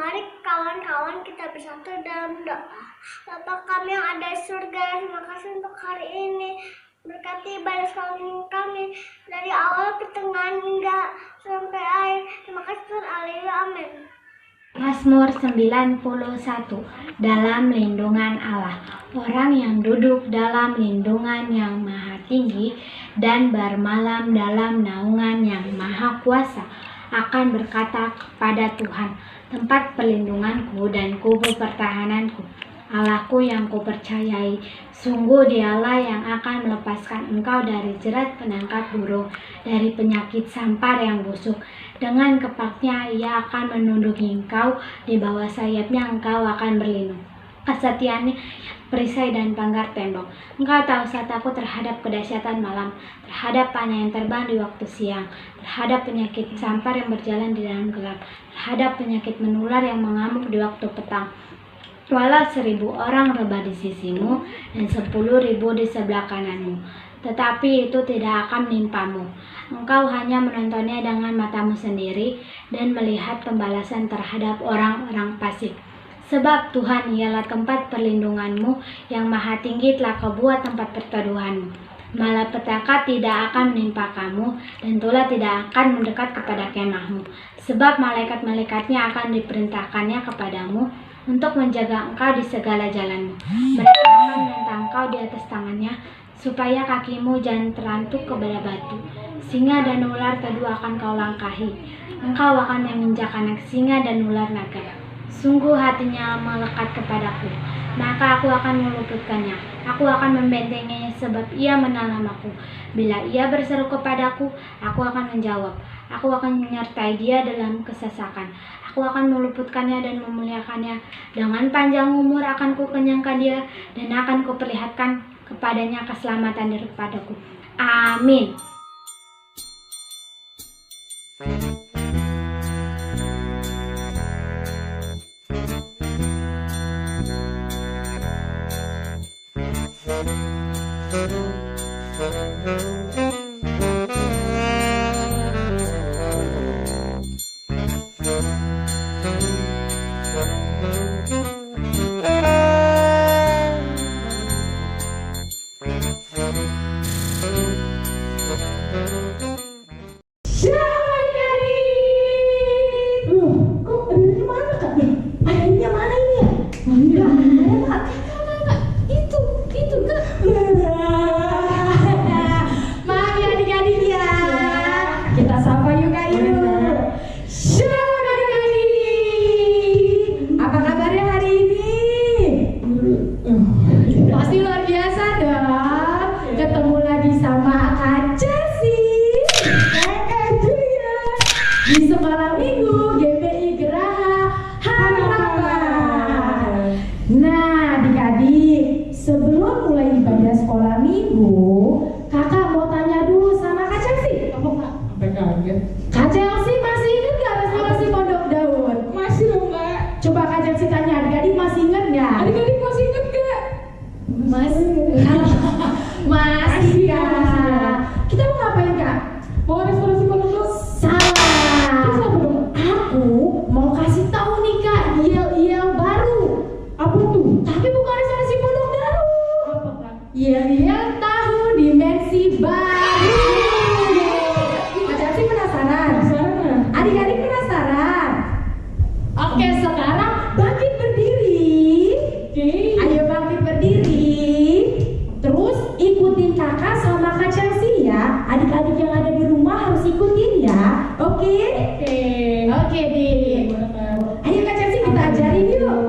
Mari kawan-kawan kita bersatu dalam doa. Bapa kami yang ada di surga, terima kasih untuk hari ini. Berkati ibadah sholat kami dari awal pertengahan hingga sampai akhir. Terima kasih Tuhan. Haleluya. Amin. Mazmur 91. Dalam lindungan Allah. Orang yang duduk dalam lindungan yang maha tinggi dan bermalam dalam naungan yang maha kuasa akan berkata kepada Tuhan, tempat perlindunganku dan kubu pertahananku, Allahku yang kupercayai. Sungguh Dialah yang akan melepaskan engkau dari jerat penangkap burung, dari penyakit sampar yang busuk. Dengan kepaknya Ia akan menundukkan engkau, di bawah sayapnya engkau akan berlindung. Kesetiaannya perisai dan pagar tembok. Engkau tahu saat aku terhadap kedahsyatan malam, terhadap panah yang terbang di waktu siang, terhadap penyakit sampar yang berjalan di dalam gelap, terhadap penyakit menular yang mengamuk di waktu petang. Walau 1000 orang rebah di sisimu dan 10.000 di sebelah kananmu, tetapi itu tidak akan menimpamu. Engkau hanya menontonnya dengan matamu sendiri dan melihat pembalasan terhadap orang-orang fasik. Sebab Tuhan ialah tempat perlindunganmu, yang maha tinggi telah kau buat tempat perteduhanmu. Malapetaka tidak akan menimpa kamu, dan tulah tidak akan mendekat kepada kemahmu. Sebab malaikat-malaikatnya akan diperintahkannya kepadamu untuk menjaga engkau di segala jalanmu. Mereka akan menentang engkau di atas tangannya, supaya kakimu jangan terantuk kepada batu. Singa dan ular teduh akan kau langkahi. Engkau akan menginjak anak singa dan ular naga. Sungguh hatinya melekat kepadaku, maka aku akan meluputkannya. Aku akan membentenginya sebab ia mengenal namaku. Bila ia berseru kepadaku, aku akan menjawab. Aku akan menyertai dia dalam kesesakan. Aku akan meluputkannya dan memuliakannya. Dengan panjang umur akan kukenyangkan dia, dan akan kuperlihatkan kepadanya keselamatan daripadaku. Amin. Pasti luar biasa dong. Ketemu lagi sama Kak Chelsea di sekolah minggu GBI Geraha Harapan. Nah, adik-adik, sebelum mulai ibadah sekolah minggu, kakak mau tanya dulu sama Kak Chelsea. Apa Kak? Sampai kaget. Kak Chelsea masih ingat gak restorasi Pondok Daun? Masih dong Kak. Coba Kak Chelsea tanya, adik-adik masih ingat gak? Adik-adik masih ingat gak? Masih Kak. Kita mau ngapain Kak? Mau restorasi Pondok Daun? Salah. Terus apa dong? Aku mau kasih tahu nih Kak, yel-yel baru. Apa tuh? Tapi bukan restorasi Pondok Daun. Apa Kak? Yel-yel tahu dimensi baru. Kak Chelsea penasaran? Penasaran? Adik-adik penasaran? Oke, sekarang bangkit berdiri. Oke. Ayo bangkit berdiri. Terus ikutin kakak sama Kak Chelsea ya. Adik-adik yang ada di rumah harus ikutin ya. Oke? Oke. Oke deh. Gimana Kak? Ayo Kak Chelsea kita ajarin yuk.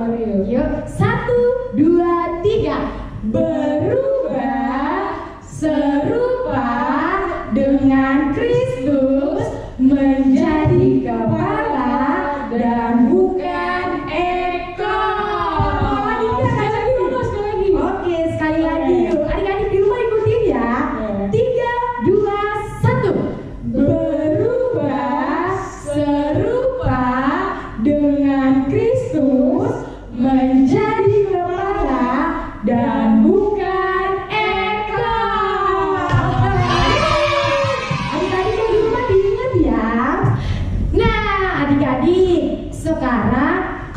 Yuk, 1, 2, 3. Berubah serupa dengan Kristus menjadi kepala dan bukan ekor. Oke, sekali lagi yuk. Adik-adik di rumah ikutin ya. 3, 2, 1. Berubah serupa dengan Kristus menjadi kepala dan bukan ekor. Adik-adik yang di rumah diingat ya. Nah, adik-adik, sekarang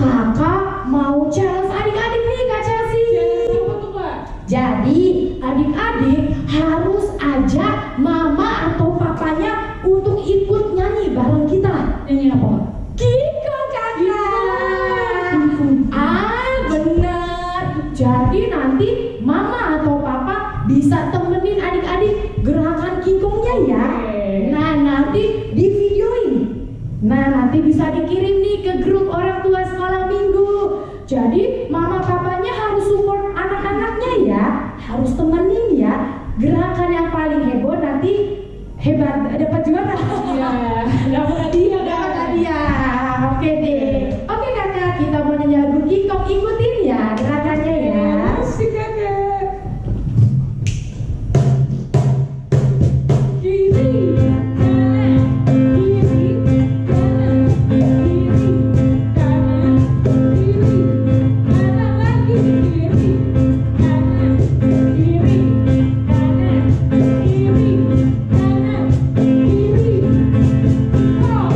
Nah, nanti bisa dikirim nih ke grup orang tua sekolah minggu. Jadi, mama papanya harus support anak-anaknya ya. Harus temenin ya. Gerakan yang paling heboh nanti hebat dapat juara. Iya, dapat hadiah. Dapat hadiah. Oke deh. Oke kakak, kita mau nyanyi lagu Kikok, ikutin ya gerakannya ya. Asik kakak. Kiri, kanan, kiri, kanan, kiri, kanan, kiri, kanan lagi, kiri, kanan, kiri, kanan, kiri, kanan, kiri. Oh,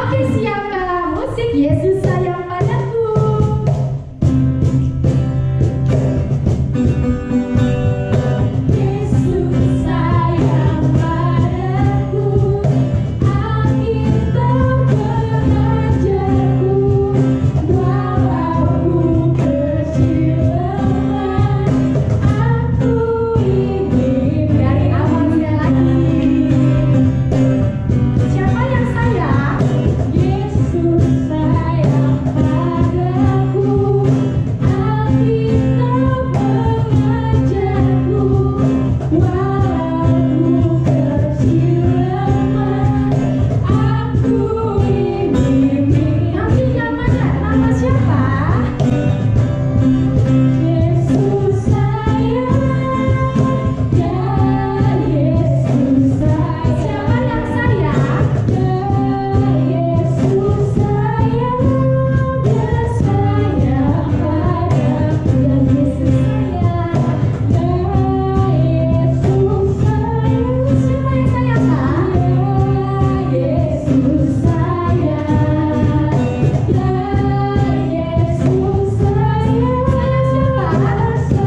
Oke, siapkanlah musik Yesus sayang padaku. Yesus sayang padaku, Alkitab mengajarku, walau ku kesilapan, aku ingin. Dari awal sekali lagi. Siapa yang sayang? Yesus sayang padaku, Alkitab mengajarku, walau ku kesilapan, aku ingin. Nanti namanya, nama siapa? Yesus sayang, ya Yesus sayang. Siapa yang sayang? Ya Yesus sayang, ya sayang padaku. Ya Yesus sayang, ya Yesus sayang. Siapa yang sayang, Kak? Ya Yesus sayang, ya Yesus sayang. Siapa? Sayang padaku,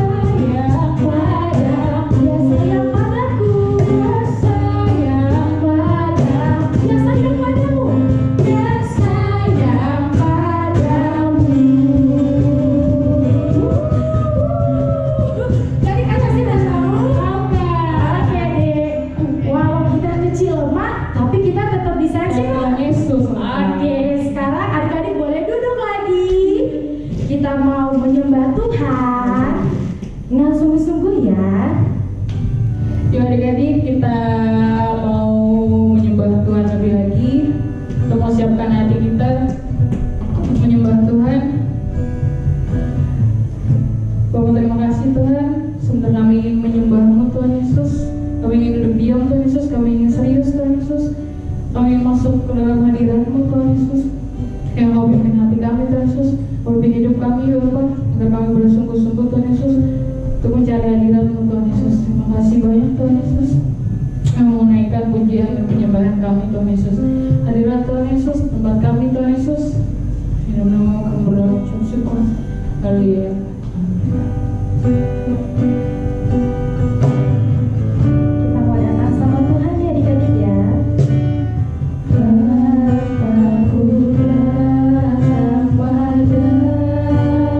ya sayang padaku, ya sayang padaku, ya sayang padamu, ya sayang padamu. Jadi kakak sih udah tahu? Oke deh. Walau kita kecil lemah, tapi kita tetap disayang Tuhan Yesus. Oke, sekarang adik-adik boleh duduk lagi. Kita mau menyembah Tuhan dengan sungguh-sungguh ya. Yuk adik-adik, kita mau menyembah Tuhan lebih lagi. Kita mau siapkan adik kita untuk menyembah Tuhan. Bapak terima kasih Tuhan, sebentar kami ingin menyembah-Mu Tuhan Yesus. Kami ingin duduk diam Tuhan Yesus, kami ingin serius Tuhan Yesus. Kami ingin masuk ke dalam hadirat-Mu Tuhan Yesus. Yang Kau pimpin hati kami Tuhan Yesus, Kau pimpin hidup kami Bapak, agar kami bersungguh-sungguh Tuhan Yesus untuk mencari hadirat-Mu Tuhan Yesus. Terima kasih banyak Tuhan Yesus. Kami mau naikkan pujian dan penyembahan kami Tuhan Yesus. Hadirat Tuhan Yesus, tempat kami Tuhan Yesus. Di dalam nama kami berdoa syukur. Haleluya. Kita mau datang sama Tuhan ya adik-adik ya. Bapakku datang padamu.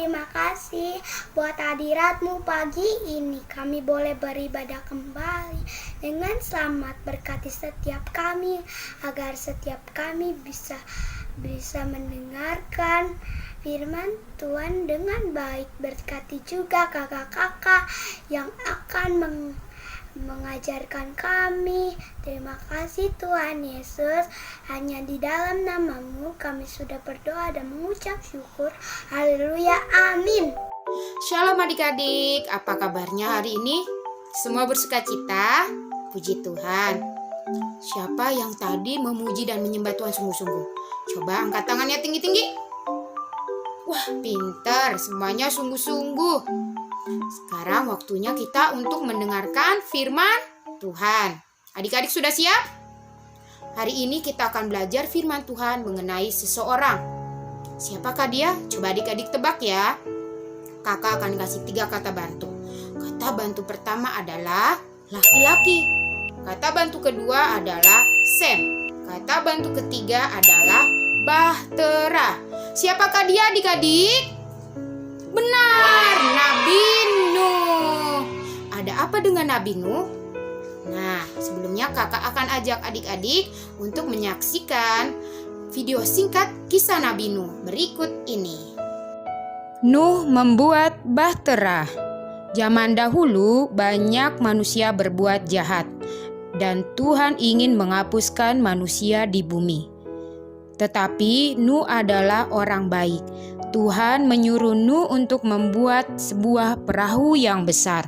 terima kasih buat hadirat-Mu pagi ini. Kami boleh beribadah kembali dengan selamat. Berkati setiap kami agar setiap kami bisa mendengarkan firman Tuhan dengan baik. Berkati juga kakak-kakak yang akan mengajarkan kami. Terima kasih Tuhan Yesus. Hanya di dalam nama-Mu kami sudah berdoa dan mengucap syukur. Haleluya, amin. Shalom adik-adik, apa kabarnya hari ini? Semua bersukacita? Puji Tuhan. Siapa yang tadi memuji dan menyembah Tuhan sungguh-sungguh? Coba angkat tangannya tinggi-tinggi. Wah, pintar, semuanya sungguh-sungguh. Sekarang waktunya kita untuk mendengarkan firman Tuhan. Adik-adik sudah siap? Hari ini kita akan belajar firman Tuhan mengenai seseorang. Siapakah dia? Coba adik-adik tebak ya. Kakak akan kasih 3 kata bantu. Kata bantu pertama adalah laki-laki. Kata bantu kedua adalah Sam. Kata bantu ketiga adalah Bahtera. Siapakah dia adik-adik? Benar, Nabi Nuh. Ada apa dengan Nabi Nuh? Nah, sebelumnya kakak akan ajak adik-adik untuk menyaksikan video singkat kisah Nabi Nuh berikut ini. Nuh membuat bahtera. Zaman dahulu banyak manusia berbuat jahat dan Tuhan ingin menghapuskan manusia di bumi. Tetapi Nuh adalah orang baik. Tuhan menyuruh Nuh untuk membuat sebuah perahu yang besar.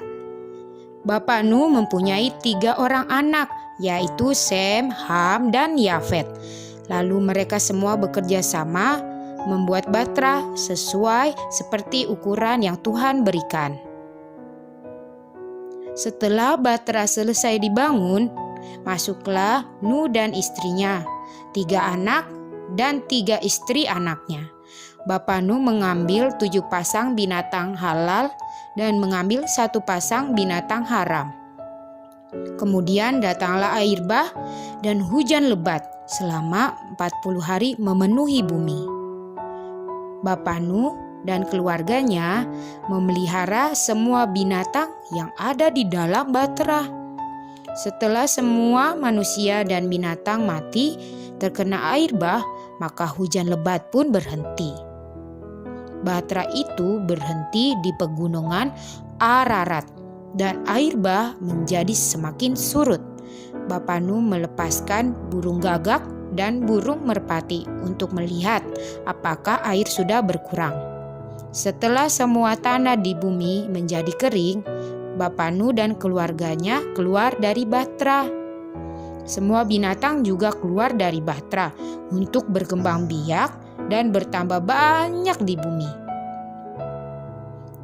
Bapak Nuh mempunyai 3 orang anak, yaitu Sem, Ham, dan Yafet. Lalu mereka semua bekerja sama membuat bahtera sesuai seperti ukuran yang Tuhan berikan. Setelah bahtera selesai dibangun, masuklah Nuh dan istrinya, 3 anak dan 3 istri anaknya. Bapak Nuh mengambil 7 pasang binatang halal dan mengambil 1 pasang binatang haram. Kemudian datanglah air bah dan hujan lebat selama 40 hari memenuhi bumi. Bapak Nuh dan keluarganya memelihara semua binatang yang ada di dalam bahtera. Setelah semua manusia dan binatang mati terkena air bah, maka hujan lebat pun berhenti. Bahtera itu berhenti di pegunungan Ararat dan air bah menjadi semakin surut. Bapak Nuh melepaskan burung gagak dan burung merpati untuk melihat apakah air sudah berkurang. Setelah semua tanah di bumi menjadi kering, Bapak Nuh dan keluarganya keluar dari bahtera. Semua binatang juga keluar dari bahtera untuk berkembang biak dan bertambah banyak di bumi.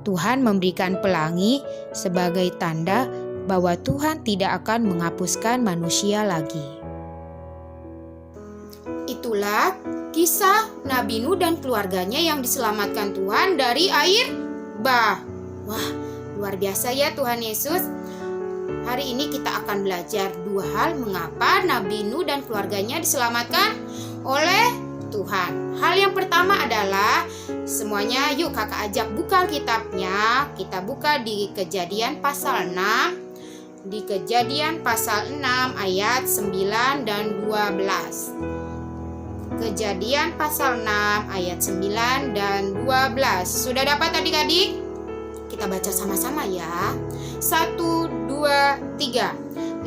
Tuhan memberikan pelangi sebagai tanda bahwa Tuhan tidak akan menghapuskan manusia lagi. Itulah kisah Nabi Nuh dan keluarganya yang diselamatkan Tuhan dari air bah. Wah, luar biasa ya Tuhan Yesus. Hari ini kita akan belajar 2 hal mengapa Nabi Nuh dan keluarganya diselamatkan oleh Tuhan. Hal yang pertama adalah semuanya yuk kakak ajak buka Alkitabnya. Kita buka di Kejadian pasal 6. Di Kejadian pasal 6 ayat 9 dan 12. Kejadian pasal 6 ayat 9 dan 12. Sudah dapat adik-adik? Kita baca sama-sama ya. 1, 2, 3.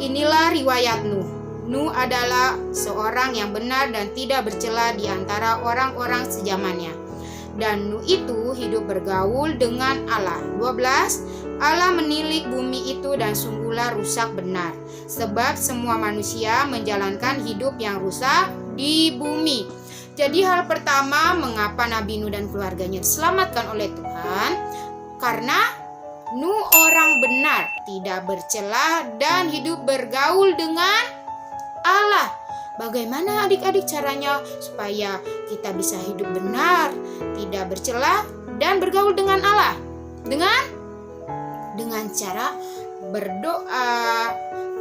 Inilah riwayat Nuh. Nuh adalah seorang yang benar dan tidak bercela di antara orang-orang sezamannya. Dan Nuh itu hidup bergaul dengan Allah. 12. Allah menilik bumi itu dan sungguhlah rusak benar. Sebab semua manusia menjalankan hidup yang rusak di bumi. Jadi hal pertama mengapa Nabi Nuh dan keluarganya diselamatkan oleh Tuhan? Karena Nuh orang benar, tidak bercela dan hidup bergaul dengan Allah. Bagaimana adik-adik caranya supaya kita bisa hidup benar, tidak bercela dan bergaul dengan Allah? Dengan cara berdoa,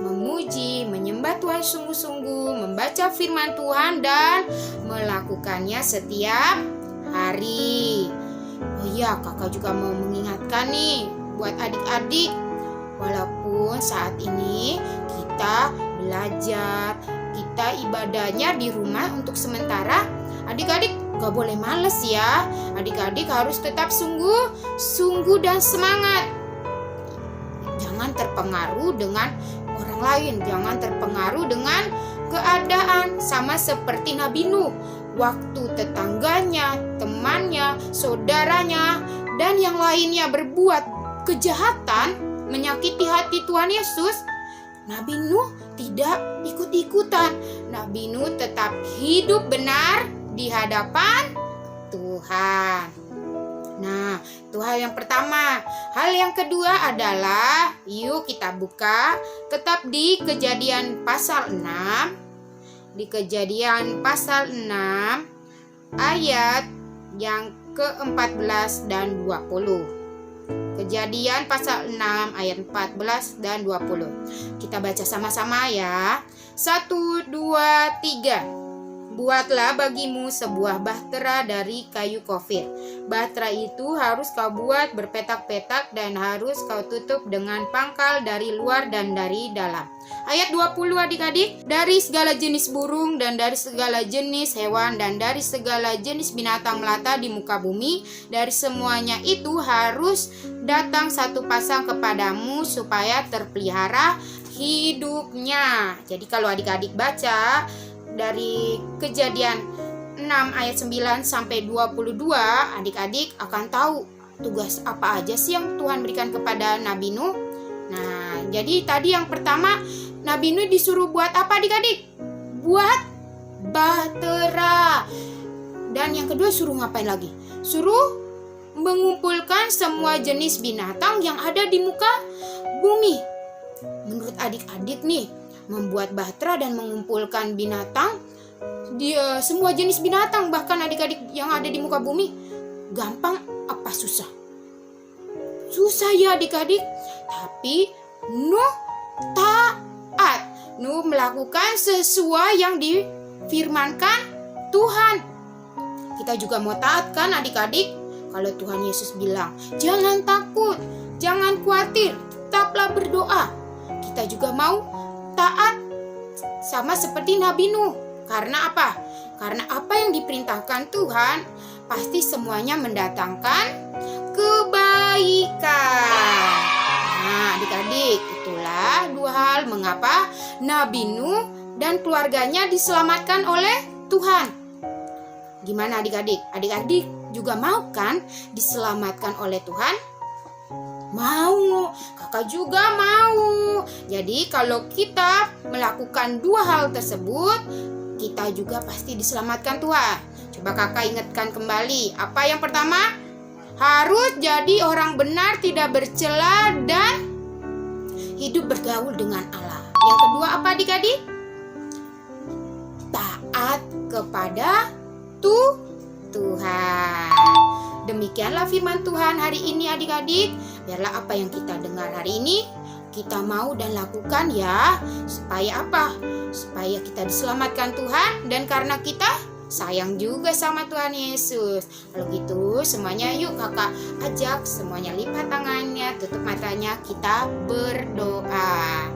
memuji, menyembah Tuhan sungguh-sungguh, membaca firman Tuhan dan melakukannya setiap hari. Oh iya, kakak juga mau mengingatkan nih buat adik-adik. Walaupun saat ini kita belajar, kita ibadahnya di rumah untuk sementara, adik-adik gak boleh males ya. Adik-adik harus tetap sungguh dan semangat. Jangan terpengaruh dengan orang lain, jangan terpengaruh dengan keadaan. Sama seperti Nabi Nuh, waktu tetangganya, temannya, saudaranya, dan yang lainnya berbuat kejahatan, menyakiti hati Tuhan Yesus, Nabi Nuh tidak ikut-ikutan. Nabi Nuh tetap hidup benar di hadapan Tuhan. Nah, itu hal yang pertama. Hal yang kedua adalah, yuk kita buka tetap di Kejadian pasal 6. Di Kejadian pasal 6 ayat yang ke-14 dan 20. Kejadian pasal 6 ayat 14 dan 20. Kita baca sama-sama ya. 1, 2, 3. Buatlah bagimu sebuah bahtera dari kayu kofir. Bahtera itu harus kau buat berpetak-petak dan harus kau tutup dengan pangkal dari luar dan dari dalam. Ayat 20 adik-adik. Dari segala jenis burung dan dari segala jenis hewan dan dari segala jenis binatang melata di muka bumi, dari semuanya itu harus datang satu pasang kepadamu supaya terpelihara hidupnya. Jadi kalau adik-adik baca dari Kejadian 6 ayat 9 sampai 22, adik-adik akan tahu tugas apa aja sih yang Tuhan berikan kepada Nabi Nuh. Nah, jadi tadi yang pertama, Nabi Nuh disuruh buat apa adik-adik? Buat bahtera. Dan yang kedua suruh ngapain lagi? Suruh mengumpulkan semua jenis binatang yang ada di muka bumi. Menurut adik-adik nih, membuat bahtera dan mengumpulkan binatang, semua jenis binatang, bahkan adik-adik yang ada di muka bumi, gampang apa susah? Susah ya adik-adik. Tapi Nuh taat. Nuh melakukan sesuai yang difirmankan Tuhan. Kita juga mau taat kan adik-adik? Kalau Tuhan Yesus bilang, jangan takut, jangan khawatir, tetaplah berdoa. Kita juga mau taat sama seperti Nabi Nuh. Karena apa? Karena apa yang diperintahkan Tuhan pasti semuanya mendatangkan kebaikan. Nah, adik-adik, itulah dua hal mengapa Nabi Nuh dan keluarganya diselamatkan oleh Tuhan. Gimana adik-adik? Adik-adik juga mau kan diselamatkan oleh Tuhan? Mau, kakak juga mau. Jadi kalau kita melakukan dua hal tersebut, kita juga pasti diselamatkan Tuhan. Coba kakak ingatkan kembali. Apa yang pertama? Harus jadi orang benar, tidak bercela dan hidup bergaul dengan Allah. Yang kedua apa adik-adik? Taat kepada Tuhan. Demikianlah firman Tuhan hari ini adik-adik. Biarlah apa yang kita dengar hari ini kita mau dan lakukan ya. Supaya apa? Supaya kita diselamatkan Tuhan. Dan karena kita sayang juga sama Tuhan Yesus. Kalau gitu semuanya yuk kakak ajak semuanya lipat tangannya, tutup matanya, kita berdoa.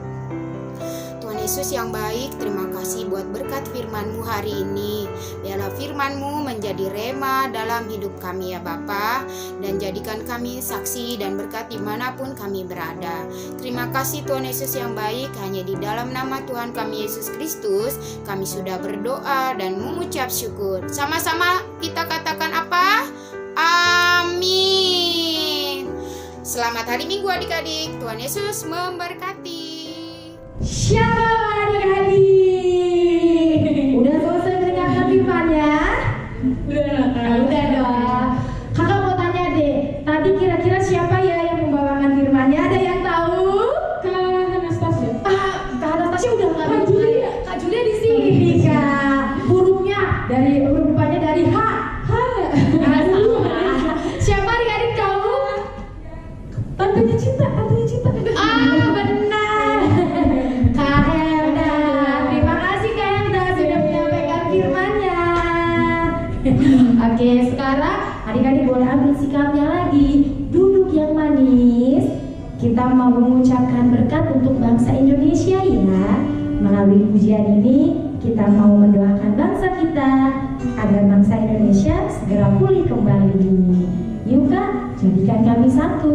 Tuhan Yesus yang baik, terima kasih buat berkat firman-Mu hari ini. Biarlah firman-Mu menjadi rema dalam hidup kami ya Bapa, dan jadikan kami saksi dan berkat dimanapun kami berada. Terima kasih Tuhan Yesus yang baik, hanya di dalam nama Tuhan kami Yesus Kristus kami sudah berdoa dan mengucap syukur. Sama-sama kita katakan apa? Amin. Selamat hari Minggu adik-adik. Tuhan Yesus memberkati. Shalom adik-adik. Udah selesai mendengarkan firman-Nya? Udah dong. Kakak mau tanya deh, tadi kira-kira siapa ya yang membawakan firman-Nya? Ada yang tahu? Kak Anastasia. Kak Anastasia udah nggak Kak Julia. Kak Julia di sini Kak. Rupanya dari H. Siapa adik-adik tahu? Tantenya Cinta. Benar. Kak Helda. Terima kasih Kak Helda sudah menyampaikan firman-Nya. Oke, sekarang adik-adik boleh ambil sikap kita mau mengucapkan berkat untuk bangsa Indonesia ya. Melalui pujian ini kita mau mendoakan bangsa kita agar bangsa Indonesia segera pulih kembali. Yuk Kak, jadikan kami satu.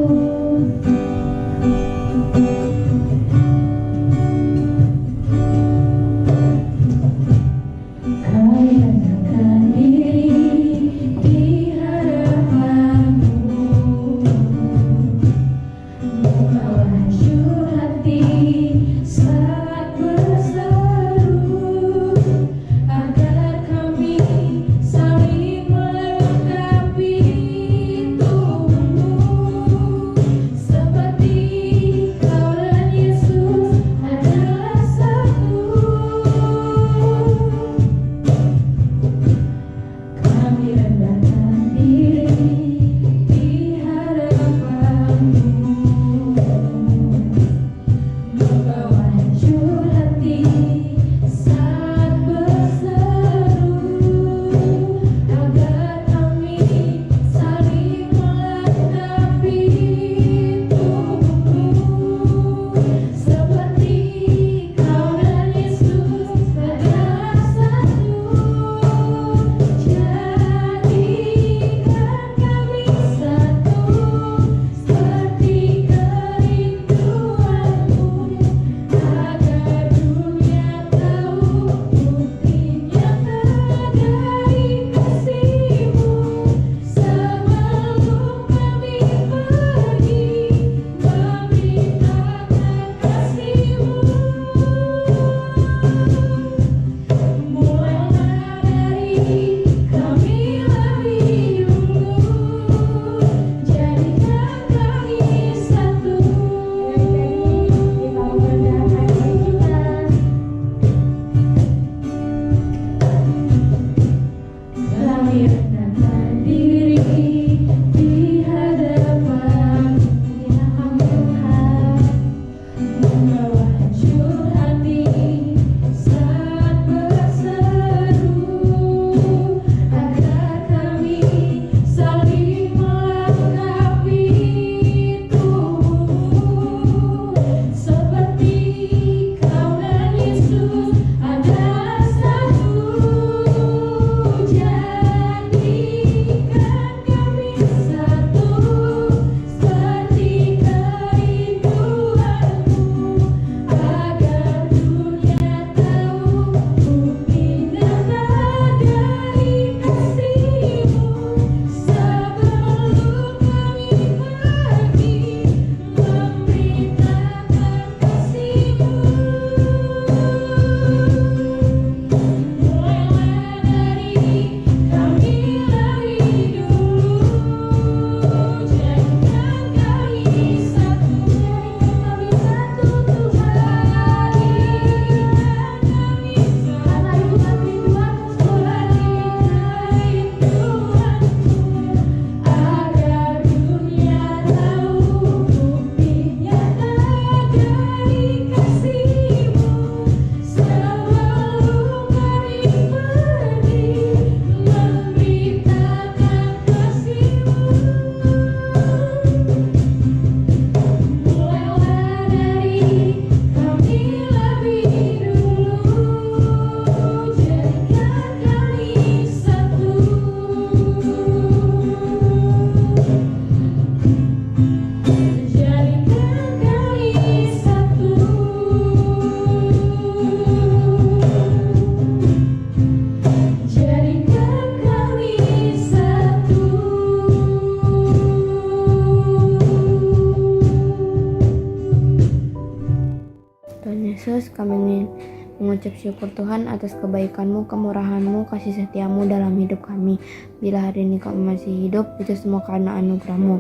Yesus, kami ingin mengucap syukur Tuhan atas kebaikan-Mu, kemurahan-Mu, kasih setia-Mu dalam hidup kami. Bila hari ini kami masih hidup, itu semua karena anugerah-Mu.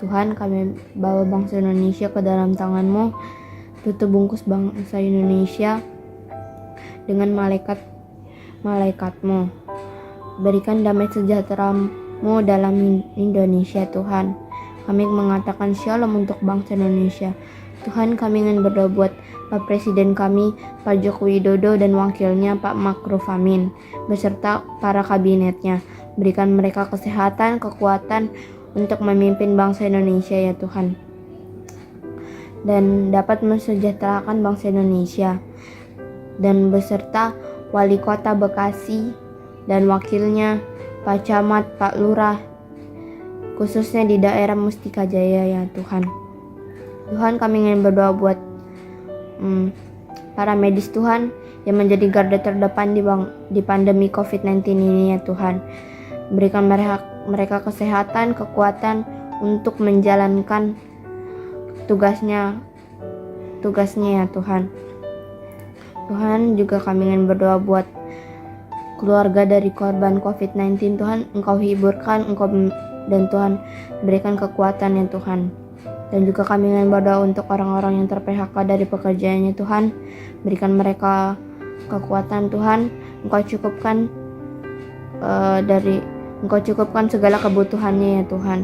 Tuhan, kami bawa bangsa Indonesia ke dalam tangan-Mu. Tutup bungkus bangsa Indonesia dengan malaikat-Mu. Berikan damai sejahtera-Mu dalam Indonesia, Tuhan. Kami mengatakan shalom untuk bangsa Indonesia. Tuhan, kami ingin berdoa buat Pak Presiden kami, Pak Joko Widodo dan wakilnya Pak Ma'ruf Amin, beserta para kabinetnya. Berikan mereka kesehatan, kekuatan untuk memimpin bangsa Indonesia ya Tuhan. dan dapat mensejahterakan bangsa Indonesia, dan beserta Wali Kota Bekasi dan wakilnya, Pak Camat, Pak Lurah, khususnya di daerah Mustika Jaya ya Tuhan. Tuhan, kami ingin berdoa buat para medis Tuhan yang menjadi garda terdepan di pandemi COVID-19 ini ya Tuhan. Berikan mereka kesehatan, kekuatan untuk menjalankan tugasnya ya Tuhan. Tuhan, juga kami ingin berdoa buat keluarga dari korban COVID-19 Tuhan. Engkau hiburkan, dan Tuhan berikan kekuatan ya Tuhan. Dan juga kami ingin berdoa untuk orang-orang yang ter-PHK dari pekerjaannya Tuhan. Berikan mereka kekuatan Tuhan. Engkau cukupkan segala kebutuhannya ya Tuhan.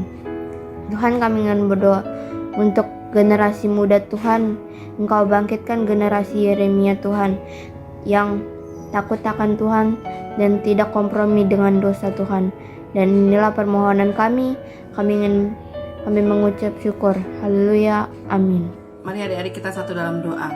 Tuhan, kami ingin berdoa untuk generasi muda Tuhan. Engkau bangkitkan generasi Yeremia Tuhan, yang takut akan Tuhan dan tidak kompromi dengan dosa Tuhan. Dan inilah permohonan kami mengucap syukur. Haleluya, amin. Mari adik-adik kita satu dalam doa.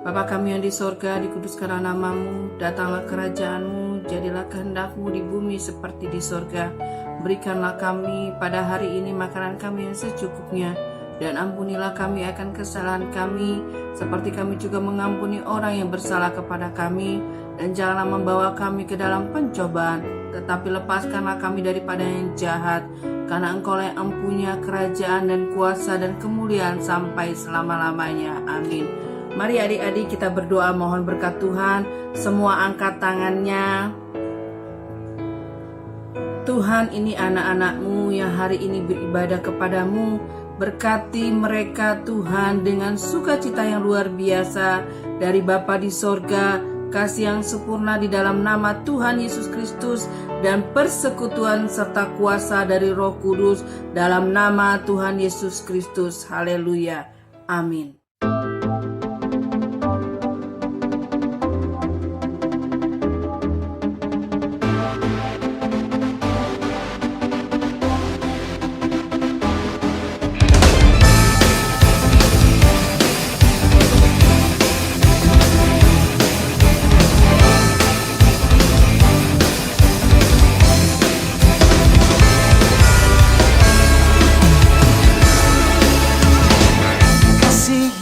Bapa kami yang di sorga, dikuduskanlah namamu, datanglah kerajaanmu, jadilah kehendakmu di bumi seperti di sorga. Berikanlah kami pada hari ini makanan kami yang secukupnya, dan ampunilah kami akan kesalahan kami, seperti kami juga mengampuni orang yang bersalah kepada kami. Dan janganlah membawa kami ke dalam pencobaan, tetapi lepaskanlah kami daripada yang jahat. Karena Engkaulah yang empunya kerajaan dan kuasa dan kemuliaan sampai selama-lamanya. Amin. Mari adik-adik kita berdoa mohon berkat Tuhan. Semua angkat tangannya. Tuhan, ini anak-anak-Mu yang hari ini beribadah kepadamu. Berkati mereka Tuhan dengan sukacita yang luar biasa dari Bapa di sorga, kasih yang sempurna di dalam nama Tuhan Yesus Kristus, dan persekutuan serta kuasa dari Roh Kudus dalam nama Tuhan Yesus Kristus. Haleluya. Amin.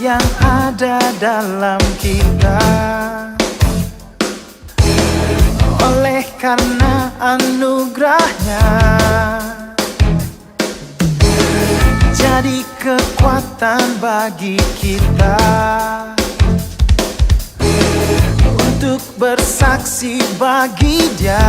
Yang ada dalam kita, oleh karena anugerahnya, jadi kekuatan bagi kita untuk bersaksi bagi Dia.